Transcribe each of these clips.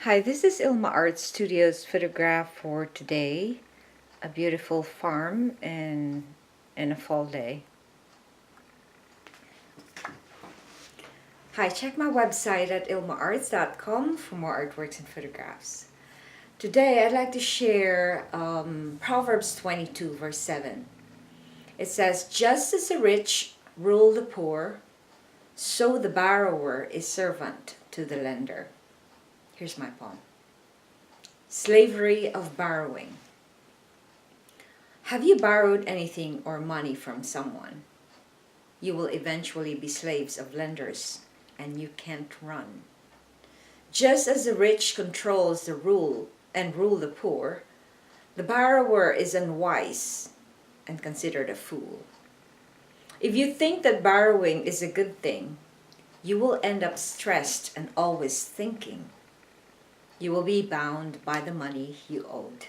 Hi, this is Ilma Art Studios photograph for today. A beautiful farm in a fall day. Hi, check my website at ilmaarts.com for more artworks and photographs. Today I'd like to share Proverbs 22 verse 7. It says, "Just as the rich rule the poor, so the borrower is servant to the lender." Here's my poem. Slavery of borrowing. Have you borrowed anything or money from someone? You will eventually be slaves of lenders, and you can't run. Just as the rich controls the rule the poor, the borrower is unwise and considered a fool. If you think that borrowing is a good thing, you will end up stressed and always thinking. You will be bound by the money you owed.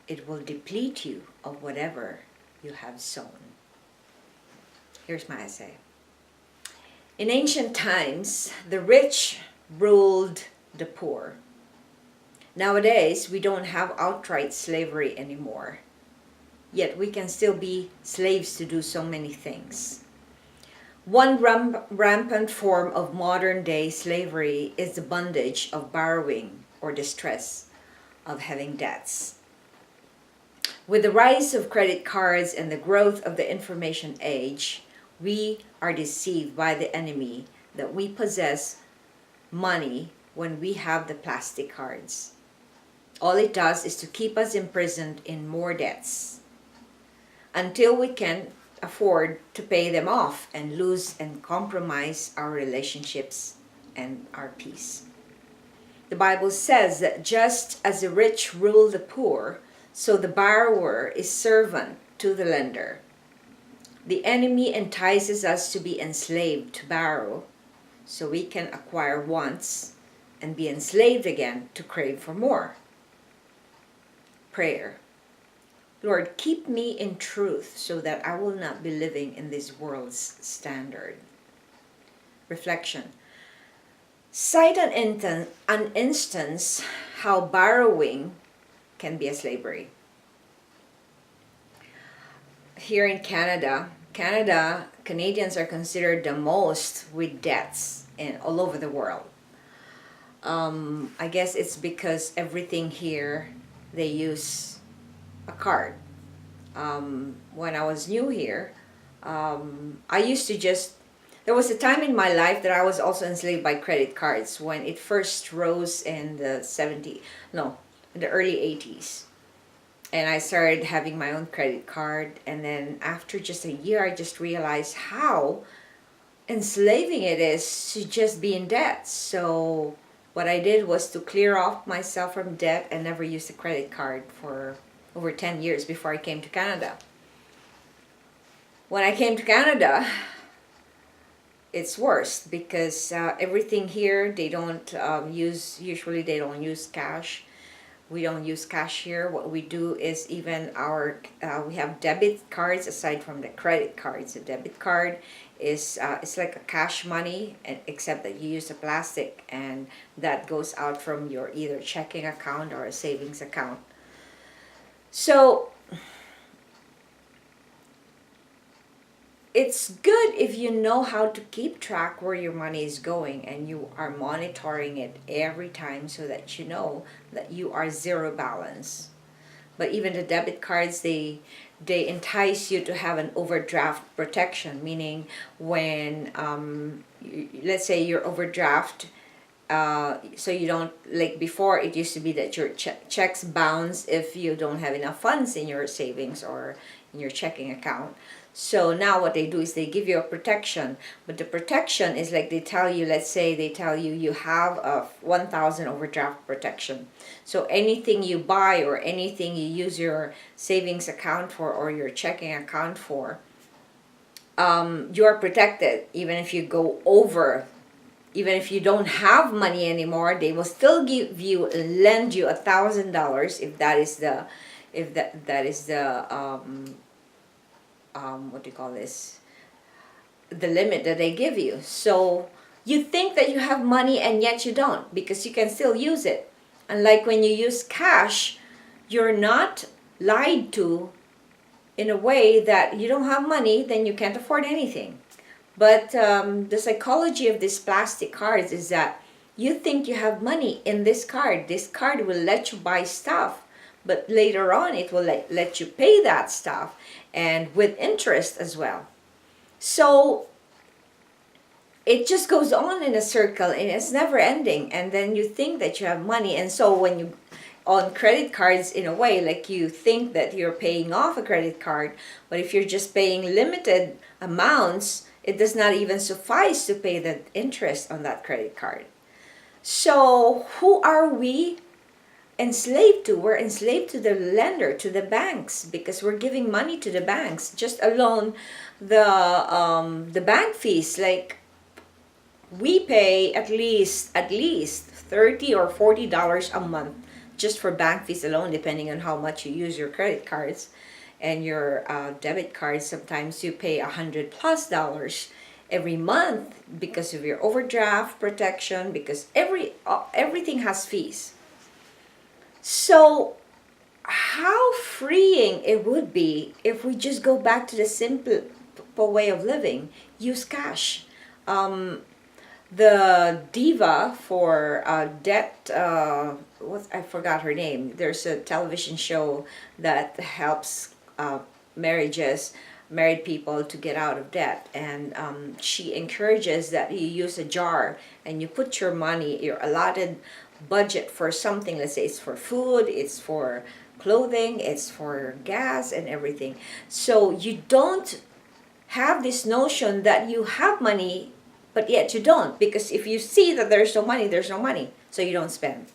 It will deplete you of whatever you have sown. Here's my essay. In ancient times, the rich ruled the poor. Nowadays, we don't have outright slavery anymore. Yet we can still be slaves to do so many things. One rampant form of modern day slavery is the bondage of borrowing or the stress of having debts. With the rise of credit cards and the growth of the information age, we are deceived by the enemy that we possess money when we have the plastic cards. All it does is to keep us imprisoned in more debts until we can afford to pay them off and lose and compromise our relationships and our peace. The Bible says that just as the rich rule the poor, so the borrower is servant to the lender. The enemy entices us to be enslaved to borrow, so we can acquire once and be enslaved again to crave for more. Prayer. Lord, keep me in truth so that I will not be living in this world's standard. Reflection. Cite an instance how borrowing can be a slavery. Here in Canadians are considered the most with debts all over the world. I guess it's because everything here, they use a card. When I was new here, I used to there was a time in my life that I was also enslaved by credit cards when it first rose in the in the early 80s. And I started having my own credit card, and then after just a year I just realized how enslaving it is to just be in debt. So what I did was to clear off myself from debt and never use a credit card for over 10 years before I came to Canada. When I came to Canada, it's worse because everything here, they don't usually they don't use cash. We don't use cash here. What we do is even we have debit cards aside from the credit cards. A debit card is it's like a cash money, except that you use a plastic, and that goes out from your either checking account or a savings account. So it's good if you know how to keep track where your money is going and you are monitoring it every time so that you know that you are zero balance. But even the debit cards, they entice you to have an overdraft protection, meaning when let's say your overdraft, so you don't, like before it used to be that your checks bounce if you don't have enough funds in your savings or in your checking account. So now what they do is they give you a protection, but the protection is like they tell you, let's say they tell you you have a 1,000 overdraft protection. So anything you buy or anything you use your savings account for or your checking account for, you are protected. Even if you go over, even if you don't have money anymore, they will still lend you $1,000 if that is the what do you call this, the limit that they give you. So you think that you have money and yet you don't, because you can still use it. Unlike when you use cash, you're not lied to in a way that you don't have money, then you can't afford anything. But the psychology of these plastic cards is that you think you have money in this card. This card will let you buy stuff, but later on it will let you pay that stuff, and with interest as well. So it just goes on in a circle and it's never ending. And then you think that you have money. And so when you, on credit cards, in a way, like you think that you're paying off a credit card, but if you're just paying limited amounts, it does not even suffice to pay the interest on that credit card. So who are we enslaved to? We're enslaved to the lender, to the banks, because we're giving money to the banks. Just alone the bank fees, like we pay at least $30 or $40 a month just for bank fees alone, depending on how much you use your credit cards and your debit cards. Sometimes you pay $100+ every month because of your overdraft protection, because everything has fees. So how freeing it would be if we just go back to the simple way of living. Use cash. The diva for debt, I forgot her name. There's a television show that helps married people to get out of debt, and she encourages that you use a jar and you put your money, your allotted budget for something. Let's say it's for food, it's for clothing, it's for gas and everything. So you don't have this notion that you have money, but yet you don't, because if you see that there's no money, so you don't spend.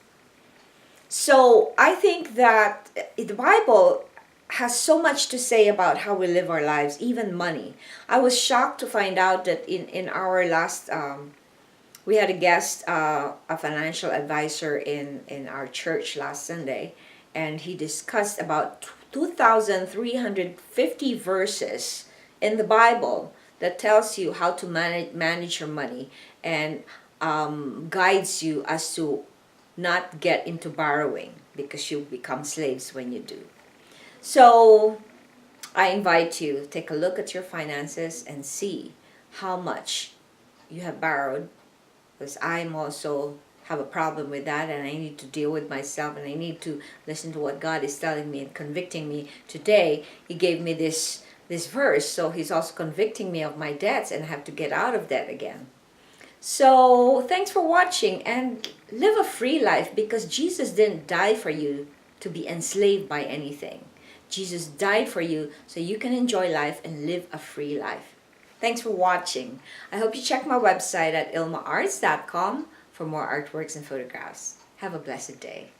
So I think that the Bible has so much to say about how we live our lives, even money. I was shocked to find out that in our last, we had a guest, a financial advisor in our church last Sunday, and he discussed about 2,350 verses in the Bible that tells you how to manage your money, and guides you as to not get into borrowing, because you become slaves when you do. So I invite you to take a look at your finances and see how much you have borrowed, because I'm also have a problem with that, and I need to deal with myself, and I need to listen to what God is telling me and convicting me. Today he gave me this verse, so he's also convicting me of my debts, and I have to get out of debt again. So thanks for watching, and live a free life, because Jesus didn't die for you to be enslaved by anything. Jesus died for you so you can enjoy life and live a free life. Thanks for watching. I hope you check my website at ilmaarts.com for more artworks and photographs. Have a blessed day.